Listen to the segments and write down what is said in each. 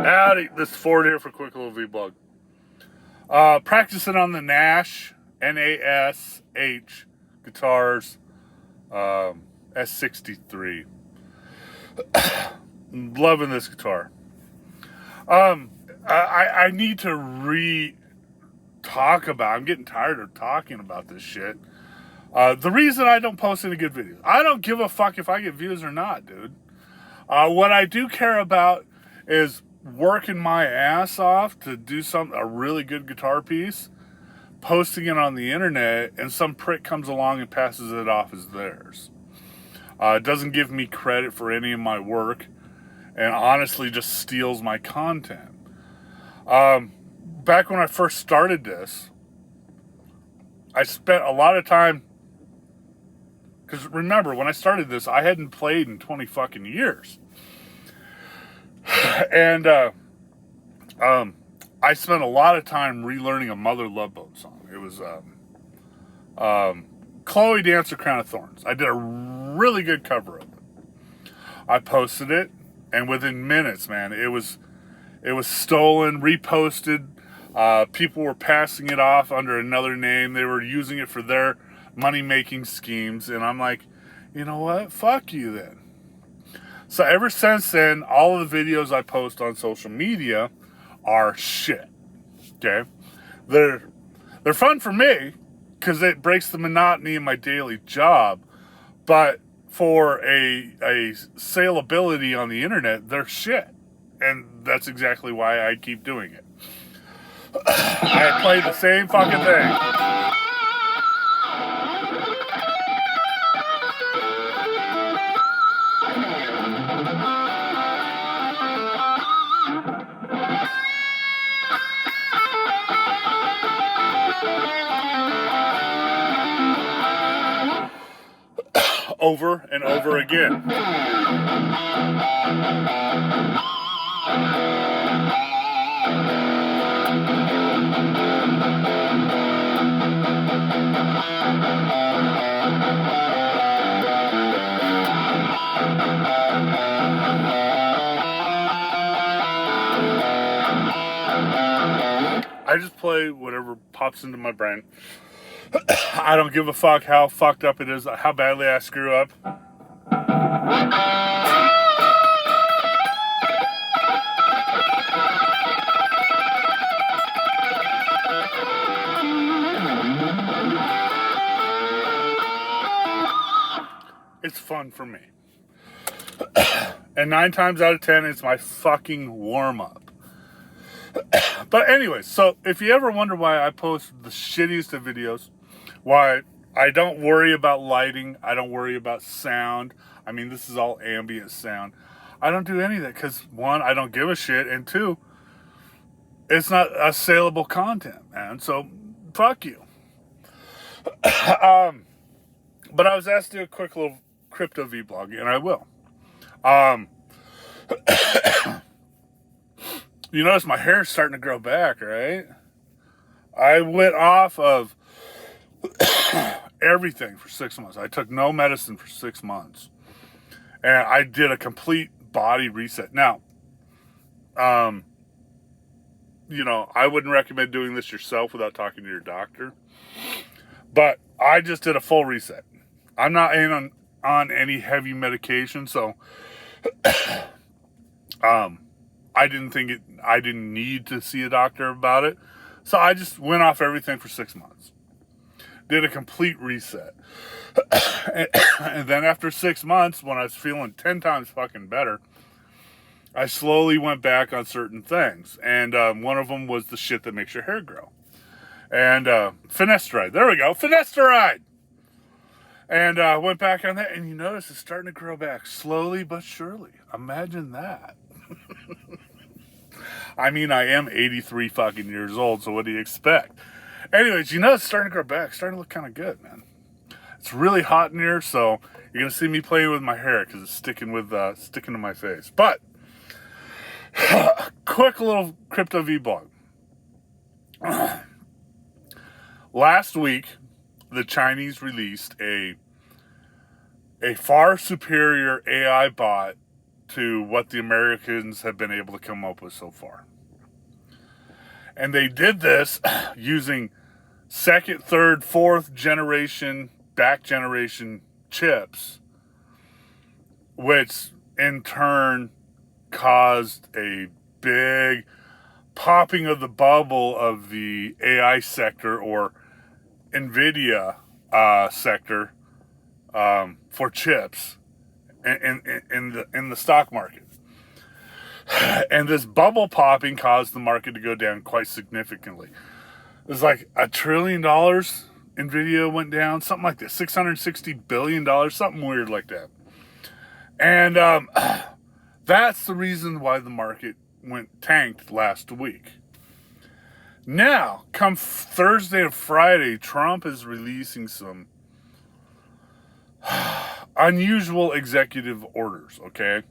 Howdy, this is Ford here for Quick Little V-Blog. Practicing on the Nash, N-A-S-H guitars, S63. Loving this guitar. I need to talk about, I'm getting tired of talking about this shit. The reason I don't post any good videos, I don't give a fuck if I get views or not, dude. What I do care about is working my ass off to do a really good guitar piece, posting it on the internet, and some prick comes along and passes it off as theirs. It doesn't give me credit for any of my work, and honestly just steals my content. Back when I first started this, I spent a lot of time, because remember, when I started this, I hadn't played in 20 fucking years. And I spent a lot of time relearning a Mother Love Boat song. It was Chloe Dancer, Crown of Thorns. I did a really good cover of it. I posted it, and within minutes, man, it was stolen, reposted. People were passing it off under another name. They were using it for their money-making schemes, and I'm like, you know what? Fuck you then. So ever since then, all of the videos I post on social media are shit. Okay? They're fun for me because it breaks the monotony of my daily job, but for a saleability on the internet, they're shit. And that's exactly why I keep doing it. I play the same fucking thing. Over and over again. I just play whatever pops into my brain. I don't give a fuck how fucked up it is, how badly I screw up. It's fun for me. And 9 times out of 10, it's my fucking warm-up. But anyways, so if you ever wonder why I post the shittiest of videos, why I don't worry about lighting, I don't worry about sound. I mean, this is all ambient sound. I don't do any of that because, 1, I don't give a shit, and 2, it's not a saleable content, man. So, fuck you. But I was asked to do a quick little crypto vlog, and I will. You notice my hair's starting to grow back, right? I went off of everything for 6 months. I took no medicine for 6 months. And I did a complete body reset. Now, you know, I wouldn't recommend doing this yourself without talking to your doctor. But I just did a full reset. I'm not in on any heavy medication, so I didn't need to see a doctor about it. So I just went off everything for 6 months. Did a complete reset. And then after 6 months, when I was feeling 10 times fucking better, I slowly went back on certain things. And one of them was the shit that makes your hair grow. And finasteride. There we go. Finasteride! And went back on that. And you notice it's starting to grow back slowly but surely. Imagine that. I mean, I am 83 fucking years old, so what do you expect? Anyways, you know it's starting to grow back. Starting to look kind of good, man. It's really hot in here, so you're going to see me playing with my hair because it's sticking to my face. But, quick little crypto vlog. Last week, the Chinese released a far superior AI bot to what the Americans have been able to come up with so far. And they did this using second, third, fourth generation, back generation chips, which in turn caused a big popping of the bubble of the AI sector or NVIDIA sector for chips in the stock market. And this bubble popping caused the market to go down quite significantly. It was like $1 trillion NVIDIA went down, something like that, $660 billion, something weird like that. And that's the reason why the market went tanked last week. Now, come Thursday and Friday, Trump is releasing some unusual executive orders, okay?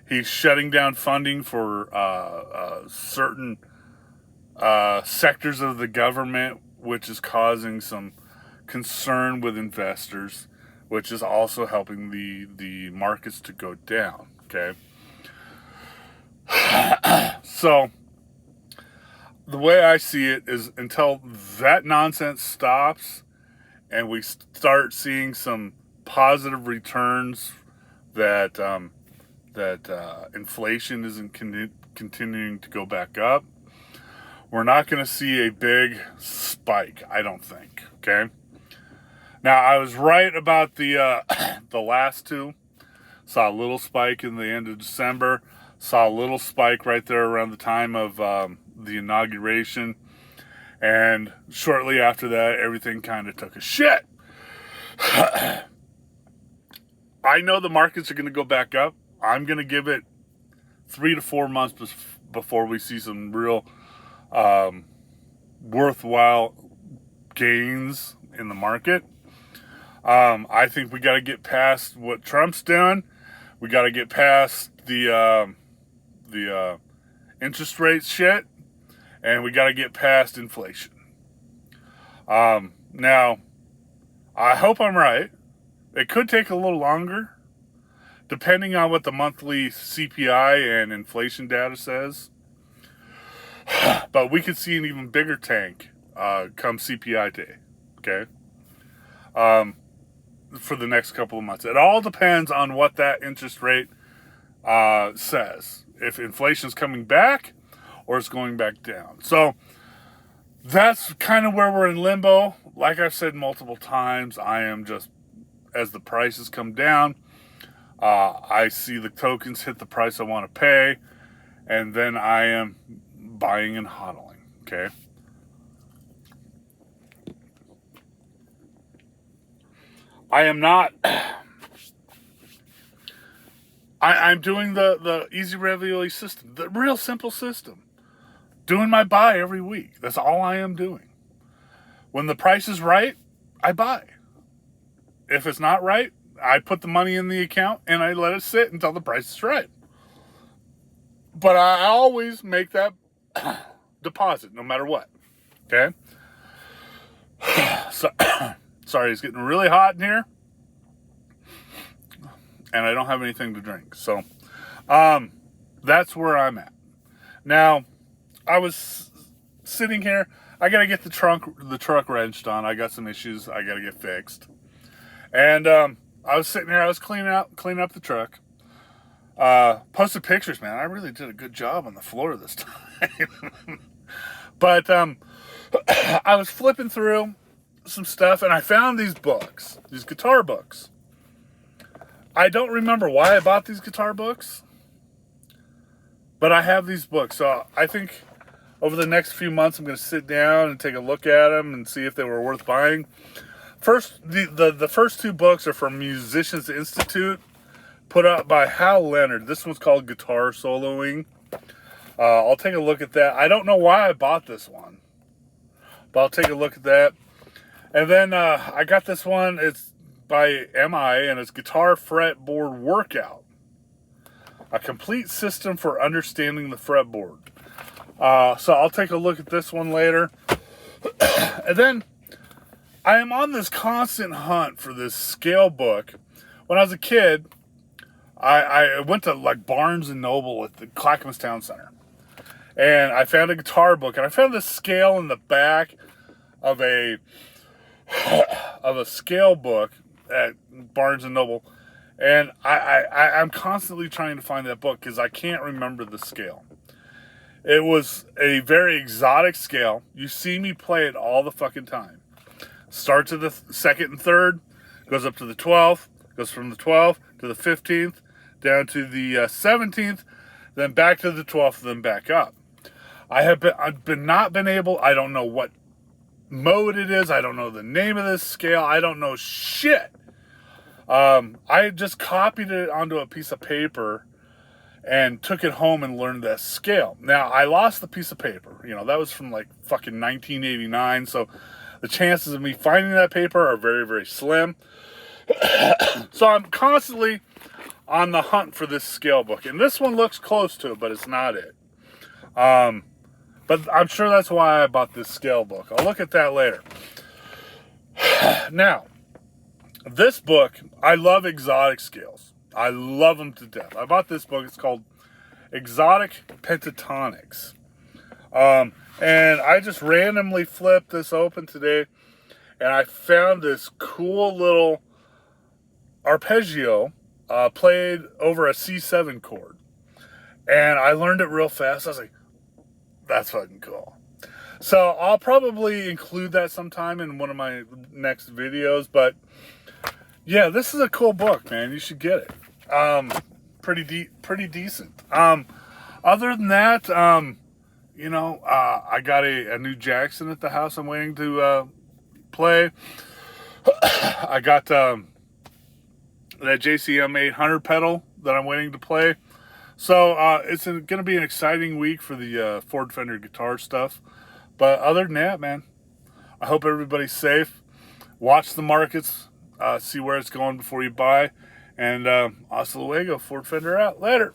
He's shutting down funding for certain sectors of the government, which is causing some concern with investors, which is also helping the markets to go down, okay? So, the way I see it is until that nonsense stops and we start seeing some positive returns that inflation isn't continuing to go back up, we're not going to see a big spike, I don't think, okay? Now, I was right about the last two. Saw a little spike in the end of December. Saw a little spike right there around the time of the inauguration. And shortly after that, everything kind of took a shit. I know the markets are going to go back up. I'm going to give it 3 to 4 months before we see some real worthwhile gains in the market. I think we got to get past what Trump's doing. We got to get past the interest rate shit, and we got to get past inflation. Now, I hope I'm right. It could take a little longer, depending on what the monthly CPI and inflation data says. But we could see an even bigger tank come CPI day, okay? For the next couple of months. It all depends on what that interest rate says. If inflation's coming back or it's going back down. So that's kind of where we're in limbo. Like I've said multiple times, I am just, as the prices come down, I see the tokens hit the price I want to pay, and then I am buying and hodling, okay? I am not. I'm doing the Easy Ravioli system, the real simple system. Doing my buy every week. That's all I am doing. When the price is right, I buy. If it's not right, I put the money in the account and I let it sit until the price is right. But I always make that deposit, no matter what. Okay? So, sorry, it's getting really hot in here. And I don't have anything to drink. So, that's where I'm at. Now, I was sitting here. I got to get the truck wrenched on. I got some issues I got to get fixed. And I was sitting here. I was cleaning up the truck. Posted pictures, man. I really did a good job on the floor this time. But I was flipping through some stuff, and I found these books, these guitar books. I don't remember why I bought these guitar books, but I have these books. So I think over the next few months, I'm going to sit down and take a look at them and see if they were worth buying. First, the first two books are from Musicians Institute, put out by Hal Leonard. This one's called Guitar Soloing. I'll take a look at that. I don't know why I bought this one, but I'll take a look at that. And then I got this one. It's by MI, and it's Guitar Fretboard Workout. A complete system for understanding the fretboard. So I'll take a look at this one later. And then I am on this constant hunt for this scale book. When I was a kid, I went to like Barnes and Noble at the Clackamas Town Center, and I found a guitar book, and I found this scale in the back of a scale book at Barnes and Noble, and I'm constantly trying to find that book because I can't remember the scale. It was a very exotic scale. You see me play it all the fucking time. Starts at the second and third, goes up to the 12th, goes from the 12th to the 15th, down to the 17th, then back to the 12th, then back up. I've not been able, I don't know what mode it is, I don't know the name of this scale, I don't know shit. I just copied it onto a piece of paper and took it home and learned that scale. Now, I lost the piece of paper. You know, that was from like fucking 1989, so the chances of me finding that paper are very, very slim. So I'm constantly on the hunt for this scale book. And this one looks close to it, but it's not it. But I'm sure that's why I bought this scale book. I'll look at that later. Now, this book, I love exotic scales. I love them to death. I bought this book. It's called Exotic Pentatonics. And I just randomly flipped this open today, and I found this cool little arpeggio played over a C7 chord. And I learned it real fast. I was like, that's fucking cool. So I'll probably include that sometime in one of my next videos. But yeah, this is a cool book, man. You should get it. Pretty decent. Other than that, you know, I got a new Jackson at the house I'm waiting to play. I got that JCM 800 pedal that I'm waiting to play. So it's going to be an exciting week for the Ford Fender guitar stuff. But other than that, man, I hope everybody's safe. Watch the markets, see where it's going before you buy. And hasta luego, Ford Fender out. Later.